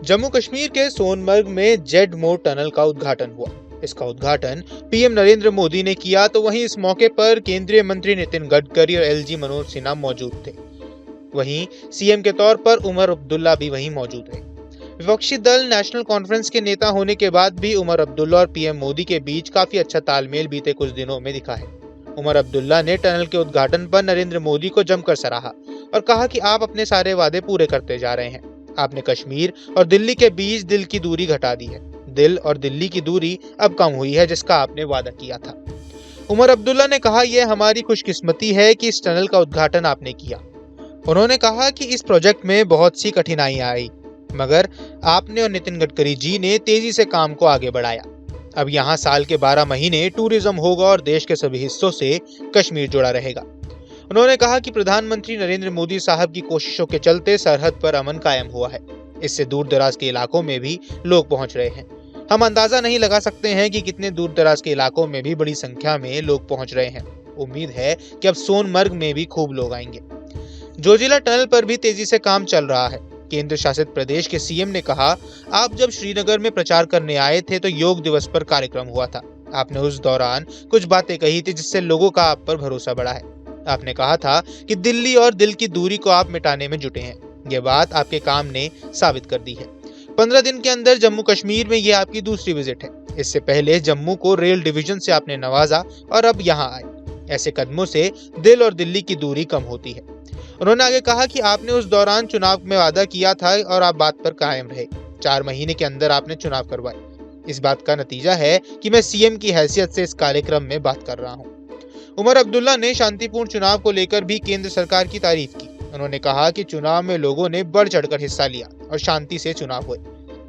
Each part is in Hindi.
जम्मू कश्मीर के सोनमर्ग में जेड मोड़ टनल का उद्घाटन हुआ। इसका उद्घाटन पीएम नरेंद्र मोदी ने किया तो वहीं इस मौके पर केंद्रीय मंत्री नितिन गडकरी और एलजी मनोज सिन्हा मौजूद थे। वहीं सीएम के तौर पर उमर अब्दुल्ला भी वहीं मौजूद रहे। विपक्षी दल नेशनल कॉन्फ्रेंस के नेता होने के बाद भी उमर अब्दुल्ला और पीएम मोदी के बीच काफी अच्छा तालमेल बीते कुछ दिनों में दिखा है। उमर अब्दुल्ला ने टनल के उद्घाटन पर नरेंद्र मोदी को जमकर सराहा और कहा कि आप अपने सारे वादे पूरे करते जा रहे हैं। आपने कश्मीर और दिल्ली के बीच दिल की दूरी घटा दी है। दिल और दिल्ली की दूरी अब कम हुई है, जिसका आपने वादा किया था। उमर अब्दुल्ला ने कहा, यह हमारी खुशकिस्मती है कि इस टनल का उद्घाटन आपने किया। उन्होंने कहा कि इस प्रोजेक्ट में बहुत सी कठिनाइयां आई, मगर आपने और नितिन गडकरी जी ने तेजी से काम को आगे बढ़ाया। अब यहाँ साल के 12 महीने टूरिज्म होगा और देश के सभी हिस्सों से कश्मीर जुड़ा रहेगा। उन्होंने कहा कि प्रधानमंत्री नरेंद्र मोदी साहब की कोशिशों के चलते सरहद पर अमन कायम हुआ है। इससे दूर दराज के इलाकों में भी लोग पहुंच रहे हैं। हम अंदाजा नहीं लगा सकते हैं कि कितने दूर दराज के इलाकों में भी बड़ी संख्या में लोग पहुंच रहे हैं। उम्मीद है कि अब सोनमर्ग में भी खूब लोग आएंगे। जोजिला टनल पर भी तेजी से काम चल रहा है। केंद्र शासित प्रदेश के सीएम ने कहा, आप जब श्रीनगर में प्रचार करने आए थे तो योग दिवस पर कार्यक्रम हुआ था। आपने उस दौरान कुछ बातें कही थी जिससे लोगों का आप पर भरोसा बढ़ा है। आपने कहा था कि दिल्ली और दिल की दूरी को आप मिटाने में जुटे हैं। ये बात आपके काम ने साबित कर दी है। 15 दिन के अंदर जम्मू कश्मीर में ये आपकी दूसरी विजिट है। इससे पहले जम्मू को रेल डिवीजन से आपने नवाजा और अब यहाँ आए। ऐसे कदमों से दिल और दिल्ली की दूरी कम होती है। उन्होंने आगे कहा कि आपने उस दौरान चुनाव में वादा किया था और आप बात पर कायम रहे। 4 महीने के अंदर आपने चुनाव करवाए। इस बात का नतीजा है कि मैं सीएम की हैसियत से इस कार्यक्रम में बात कर रहा हूँ। उमर अब्दुल्ला ने शांतिपूर्ण चुनाव को लेकर भी केंद्र सरकार की तारीफ की। उन्होंने कहा कि चुनाव में लोगों ने बढ़ चढ़कर हिस्सा लिया और शांति से चुनाव हुए।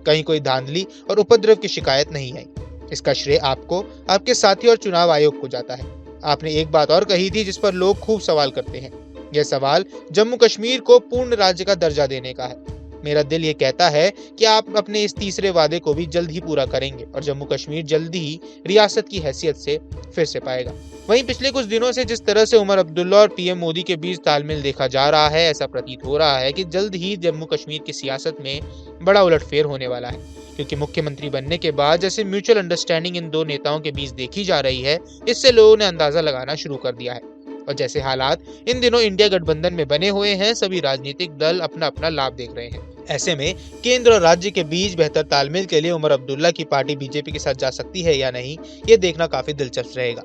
कहीं कोई धांधली और उपद्रव की शिकायत नहीं आई। इसका श्रेय आपको, आपके साथी और चुनाव आयोग को जाता है। आपने एक बात और कही थी जिस पर लोग खूब सवाल करते हैं। यह सवाल जम्मू कश्मीर को पूर्ण राज्य का दर्जा देने का है। मेरा दिल ये कहता है कि आप अपने इस तीसरे वादे को भी जल्द ही पूरा करेंगे और जम्मू कश्मीर जल्द ही रियासत की हैसियत से फिर से पाएगा। वहीं पिछले कुछ दिनों से जिस तरह से उमर अब्दुल्ला और पीएम मोदी के बीच तालमेल देखा जा रहा है, ऐसा प्रतीत हो रहा है कि जल्द ही जम्मू कश्मीर की सियासत में बड़ा उलटफेर होने वाला है। क्योंकि मुख्यमंत्री बनने के बाद जैसे म्यूचुअल अंडरस्टैंडिंग इन दो नेताओं के बीच देखी जा रही है, इससे लोगों ने अंदाजा लगाना शुरू कर दिया है। और जैसे हालात इन दिनों इंडिया गठबंधन में बने हुए हैं, सभी राजनीतिक दल अपना अपना लाभ देख रहे हैं। ऐसे में केंद्र और राज्य के बीच बेहतर तालमेल के लिए उमर अब्दुल्ला की पार्टी बीजेपी के साथ जा सकती है या नहीं, ये देखना काफी दिलचस्प रहेगा।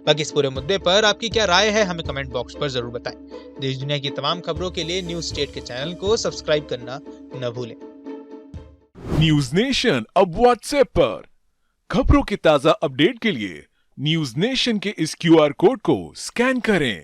बाकी इस पूरे मुद्दे पर आपकी क्या राय है, हमें कमेंट बॉक्स पर जरूर बताएं। देश दुनिया की तमाम खबरों के लिए न्यूज स्टेट के चैनल को सब्सक्राइब करना न भूलें। न्यूज नेशन अब व्हाट्सएप पर खबरों की ताजा अपडेट के लिए न्यूज नेशन के इस क्यूआर कोड को स्कैन करें।